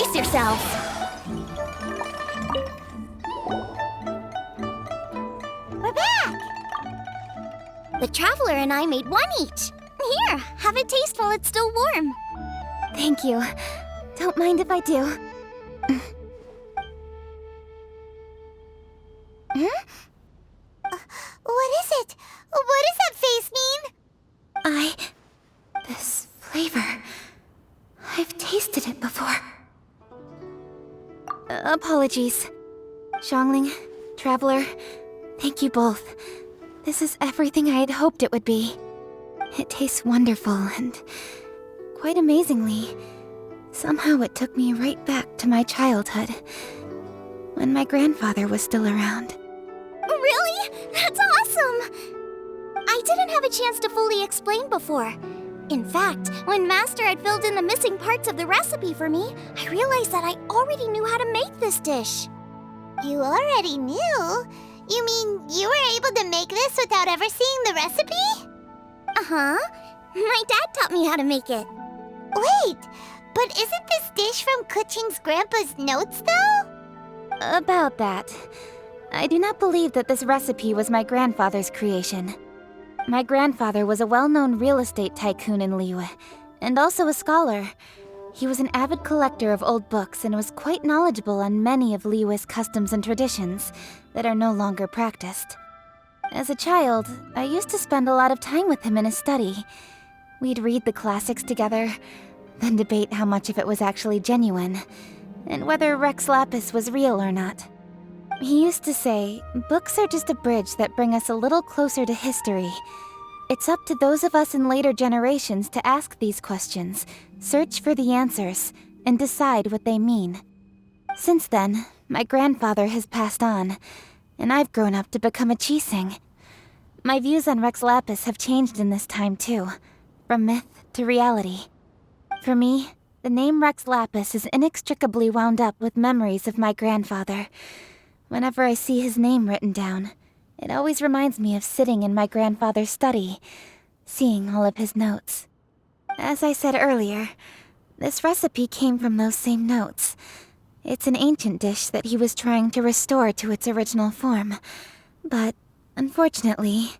Brace yourselves. We're back! The Traveler and I made one each. Here, have a taste while it's still warm. Thank you. Don't mind if I do. What is it? What does that face mean? This flavor... I've tasted it before. Apologies. Xiangling, Traveler, thank you both. This is everything I had hoped it would be. It tastes wonderful and, quite amazingly, somehow it took me right back to my childhood, when my grandfather was still around. Really? That's awesome! I didn't have a chance to fully explain before. In fact, when Master had filled in the missing parts of the recipe for me, I realized that I already knew how to make this dish. You already knew? You mean you were able to make this without ever seeing the recipe? Uh-huh. My dad taught me how to make it. Wait, but isn't this dish from Kuching's grandpa's notes, though? About that. I do not believe that this recipe was my grandfather's creation. My grandfather was a well-known real estate tycoon in Liyue, and also a scholar. He was an avid collector of old books and was quite knowledgeable on many of Liyue's customs and traditions that are no longer practiced. As a child, I used to spend a lot of time with him in his study. We'd read the classics together, then debate how much of it was actually genuine, and whether Rex Lapis was real or not. He used to say, books are just a bridge that bring us a little closer to history. It's up to those of us in later generations to ask these questions, search for the answers, and decide what they mean. Since then, my grandfather has passed on, and I've grown up to become a Qixing. My views on Rex Lapis have changed in this time too, from myth to reality. For me, the name Rex Lapis is inextricably wound up with memories of my grandfather. Whenever I see his name written down, it always reminds me of sitting in my grandfather's study, seeing all of his notes. As I said earlier, this recipe came from those same notes. It's an ancient dish that he was trying to restore to its original form. But, unfortunately,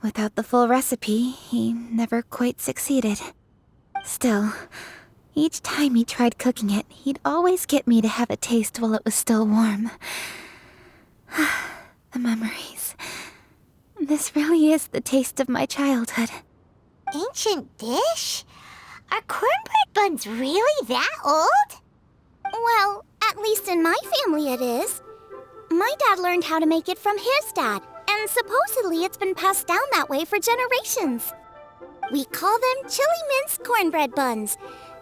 without the full recipe, he never quite succeeded. Still, each time he tried cooking it, he'd always get me to have a taste while it was still warm. The memories. This really is the taste of my childhood. Ancient dish? Are cornbread buns really that old? Well, at least in my family it is. My dad learned how to make it from his dad, and supposedly it's been passed down that way for generations. We call them chili mince cornbread buns.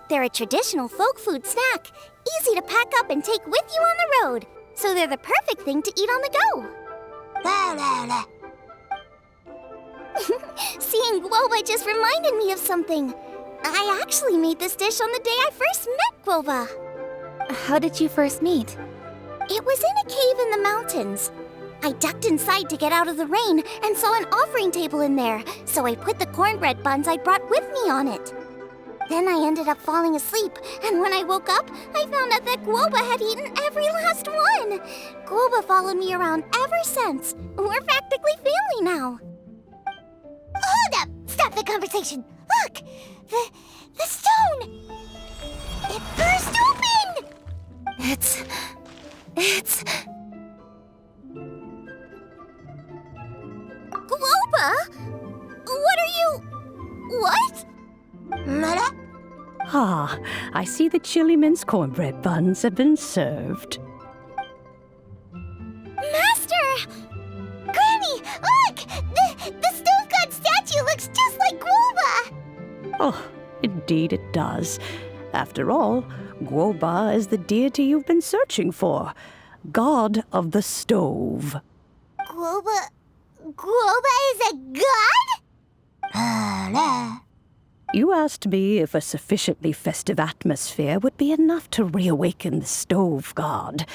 They're a traditional folk food snack, easy to pack up and take with you on the road. So they're the perfect thing to eat on the go. La la la. Seeing Guoba just reminded me of something. I actually made this dish on the day I first met Guoba. How did you first meet? It was in a cave in the mountains. I ducked inside to get out of the rain and saw an offering table in there, so I put the cornbread buns I brought with me on it. Then I ended up falling asleep, and when I woke up, I found out that Guoba had eaten every last one. Guoba followed me around ever since. We're practically family now. Hold up! Stop the conversation! Look! The stone! It burst open! It's... Guoba? What are you... What? Mother? Ah, I see the chili mince cornbread buns have been served. Master! Granny, look! The stone god statue looks just like Guoba! Oh, indeed it does. After all, Guoba is the deity you've been searching for, god of the stove. Guoba is a god? You asked me if a sufficiently festive atmosphere would be enough to reawaken the stove god,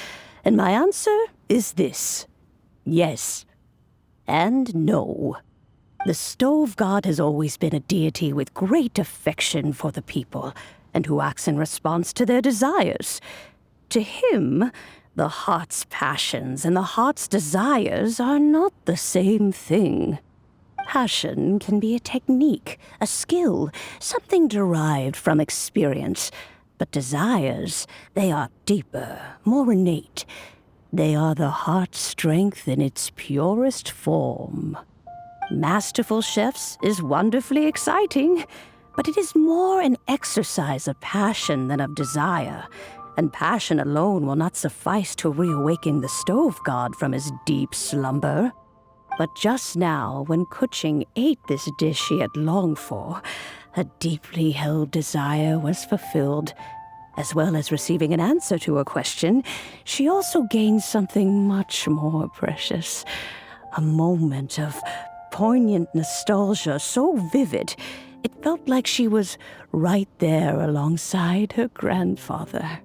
and my answer is this: yes and no. The stove god has always been a deity with great affection for the people, and who acts in response to their desires. To him, the heart's passions and the heart's desires are not the same thing. Passion can be a technique, a skill, something derived from experience. But desires, they are deeper, more innate. They are the heart's strength in its purest form. Masterful chefs is wonderfully exciting, but it is more an exercise of passion than of desire, and passion alone will not suffice to reawaken the stove god from his deep slumber. But just now, when Kuching ate this dish he had longed for, a deeply held desire was fulfilled. As well as receiving an answer to a question, she also gained something much more precious. A moment of poignant nostalgia so vivid, it felt like she was right there alongside her grandfather.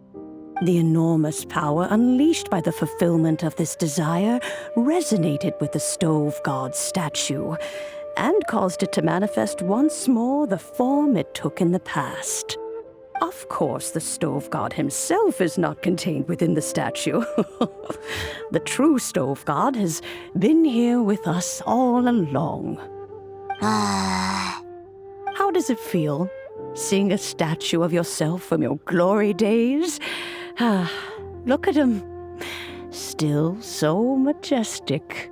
The enormous power unleashed by the fulfillment of this desire resonated with the stove god's statue and caused it to manifest once more the form it took in the past. Of course, the stove god himself is not contained within the statue. The true stove god has been here with us all along. How does it feel, seeing a statue of yourself from your glory days? Look at him. Still so majestic.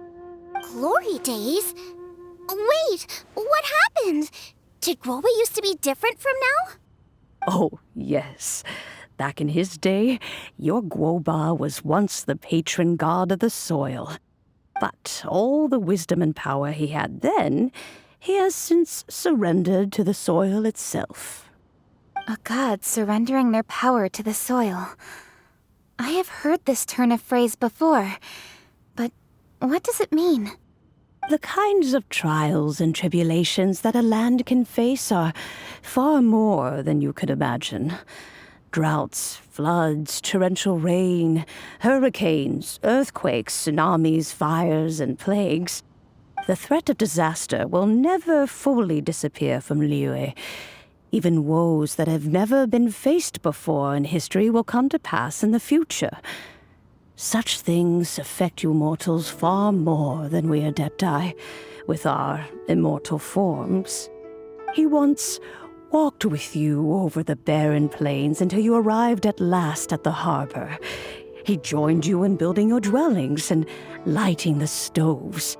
Glory days? Wait, what happened? Did Guoba used to be different from now? Oh, yes. Back in his day, your Guoba was once the patron god of the soil. But all the wisdom and power he had then, he has since surrendered to the soil itself. A god surrendering their power to the soil. I have heard this turn of phrase before, but what does it mean? The kinds of trials and tribulations that a land can face are far more than you could imagine. Droughts, floods, torrential rain, hurricanes, earthquakes, tsunamis, fires, and plagues. The threat of disaster will never fully disappear from Liyue. Even woes that have never been faced before in history will come to pass in the future. Such things affect you mortals far more than we Adepti, with our immortal forms. He once walked with you over the barren plains until you arrived at last at the harbor. He joined you in building your dwellings and lighting the stoves.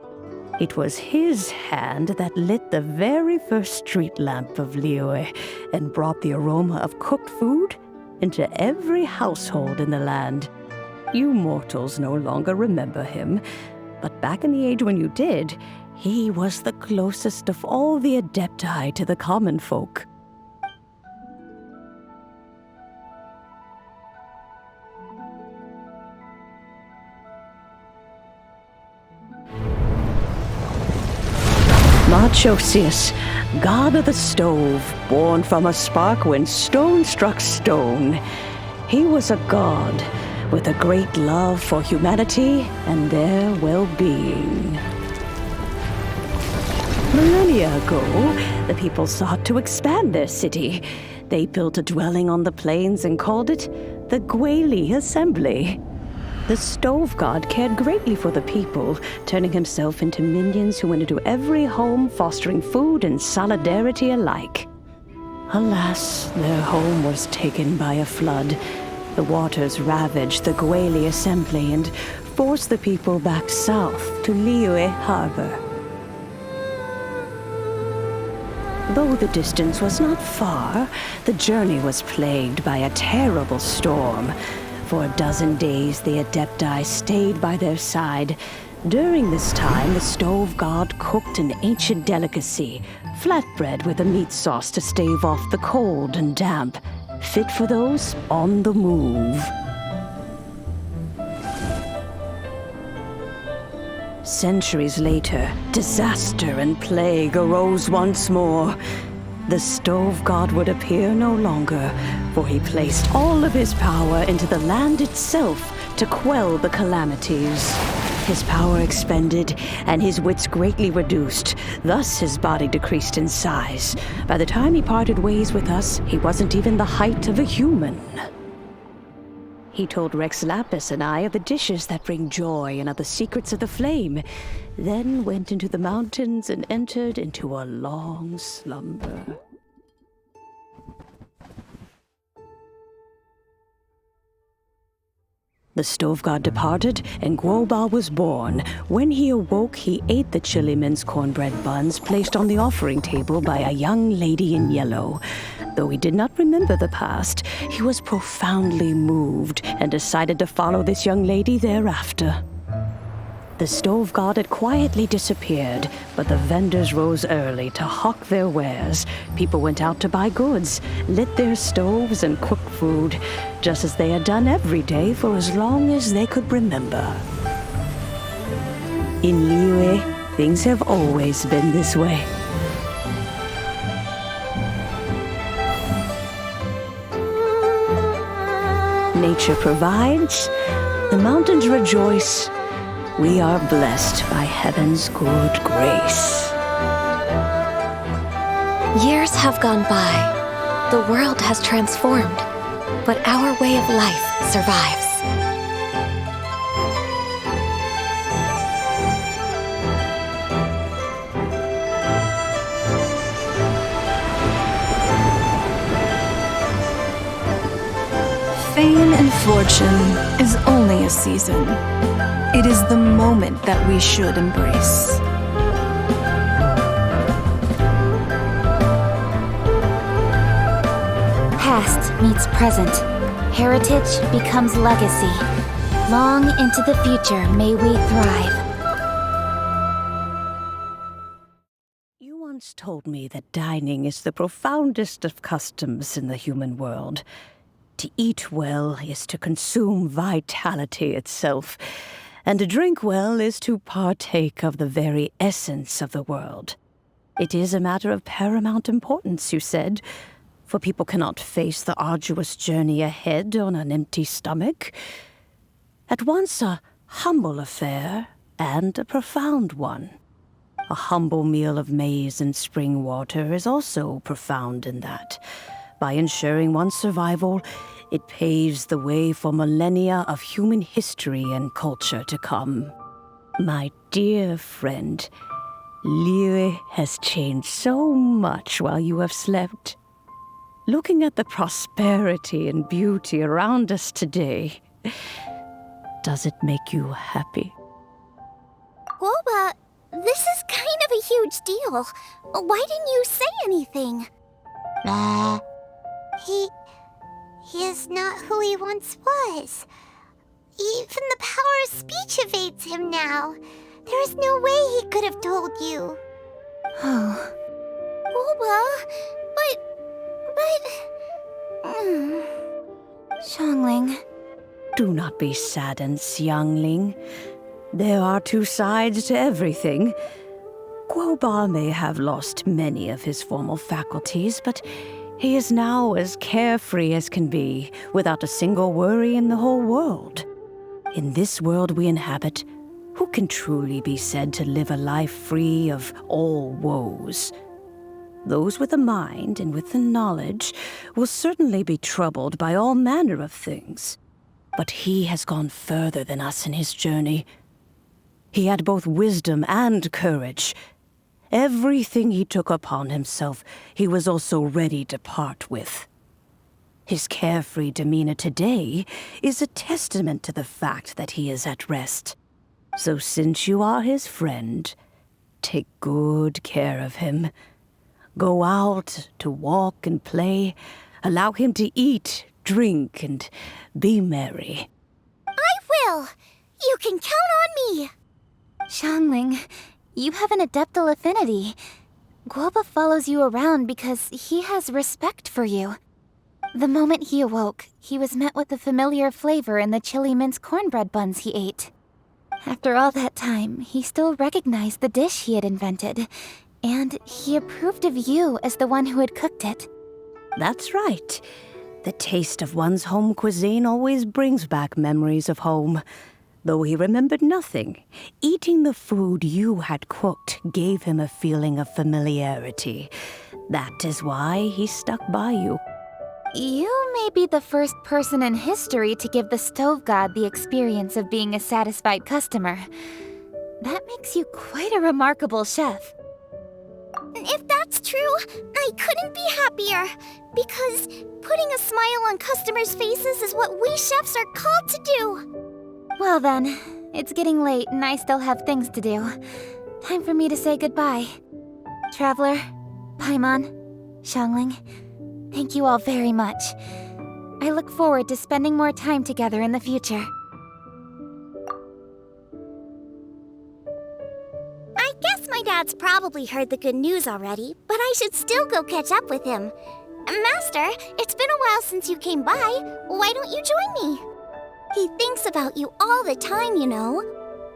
It was his hand that lit the very first street lamp of Liyue and brought the aroma of cooked food into every household in the land. You mortals no longer remember him, but back in the age when you did, he was the closest of all the Adepti to the common folk. Marchosius, god of the stove, born from a spark when stone struck stone. He was a god with a great love for humanity and their well-being. Millennia ago, the people sought to expand their city. They built a dwelling on the plains and called it the Gueli Assembly. The stove god cared greatly for the people, turning himself into minions who went into every home, fostering food and solidarity alike. Alas, their home was taken by a flood. The waters ravaged the Gueli Assembly and forced the people back south to Liyue Harbor. Though the distance was not far, the journey was plagued by a terrible storm. For a dozen days, the Adepti stayed by their side. During this time, the stove god cooked an ancient delicacy, flatbread with a meat sauce to stave off the cold and damp, fit for those on the move. Centuries later, disaster and plague arose once more. The stove god would appear no longer, for he placed all of his power into the land itself to quell the calamities. His power expended, and his wits greatly reduced. Thus his body decreased in size. By the time he parted ways with us, he wasn't even the height of a human. He told Rex Lapis and I of the dishes that bring joy and of the secrets of the flame, then went into the mountains and entered into a long slumber. The stove god departed, and Guoba was born. When he awoke, he ate the chilimen's cornbread buns placed on the offering table by a young lady in yellow. Though he did not remember the past, he was profoundly moved and decided to follow this young lady thereafter. The stove god had quietly disappeared, but the vendors rose early to hawk their wares. People went out to buy goods, lit their stoves, and cooked food, just as they had done every day for as long as they could remember. In Liyue, things have always been this way. Nature provides, the mountains rejoice. We are blessed by heaven's good grace. Years have gone by. The world has transformed, but our way of life survives. Fame and fortune is only a season. It is the moment that we should embrace. Past meets present. Heritage becomes legacy. Long into the future may we thrive. You once told me that dining is the profoundest of customs in the human world. To eat well is to consume vitality itself, and to drink well is to partake of the very essence of the world. It is a matter of paramount importance, you said, for people cannot face the arduous journey ahead on an empty stomach. At once a humble affair and a profound one. A humble meal of maize and spring water is also profound in that. By ensuring one's survival, it paves the way for millennia of human history and culture to come. My dear friend, Liyue has changed so much while you have slept. Looking at the prosperity and beauty around us today, does it make you happy? Guoba, this is kind of a huge deal. Why didn't you say anything? He is not who he once was. Even the power of speech evades him now. There is no way he could have told you. Oh. Guoba, Xiangling. Do not be saddened, Xiangling. There are two sides to everything. Guoba may have lost many of his formal faculties, but he is now as carefree as can be, without a single worry in the whole world. In this world we inhabit, who can truly be said to live a life free of all woes? Those with a mind and with the knowledge will certainly be troubled by all manner of things. But he has gone further than us in his journey. He had both wisdom and courage. Everything he took upon himself, he was also ready to part with. His carefree demeanor today is a testament to the fact that he is at rest. So since you are his friend, take good care of him. Go out to walk and play. Allow him to eat, drink, and be merry. I will! You can count on me! Xiangling, you have an adeptal affinity. Guoba follows you around because he has respect for you. The moment he awoke, he was met with the familiar flavor in the chili mince cornbread buns he ate. After all that time, he still recognized the dish he had invented, and he approved of you as the one who had cooked it. That's right. The taste of one's home cuisine always brings back memories of home. though he remembered nothing. Eating the food you had cooked gave him a feeling of familiarity. That is why he stuck by you. You may be the first person in history to give the stove god the experience of being a satisfied customer. That makes you quite a remarkable chef. If that's true, I couldn't be happier. Because putting a smile on customers' faces is what we chefs are called to do. Well then, it's getting late and I still have things to do. Time for me to say goodbye. Traveler, Paimon, Xiangling, thank you all very much. I look forward to spending more time together in the future. I guess my dad's probably heard the good news already, but I should still go catch up with him. Master, it's been a while since you came by. Why don't you join me? He thinks about you all the time, you know.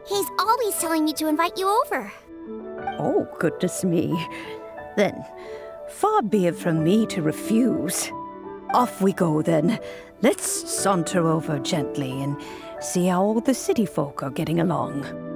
He's always telling me to invite you over. Oh, goodness me. Then, far be it from me to refuse. Off we go, then. Let's saunter over gently and see how all the city folk are getting along.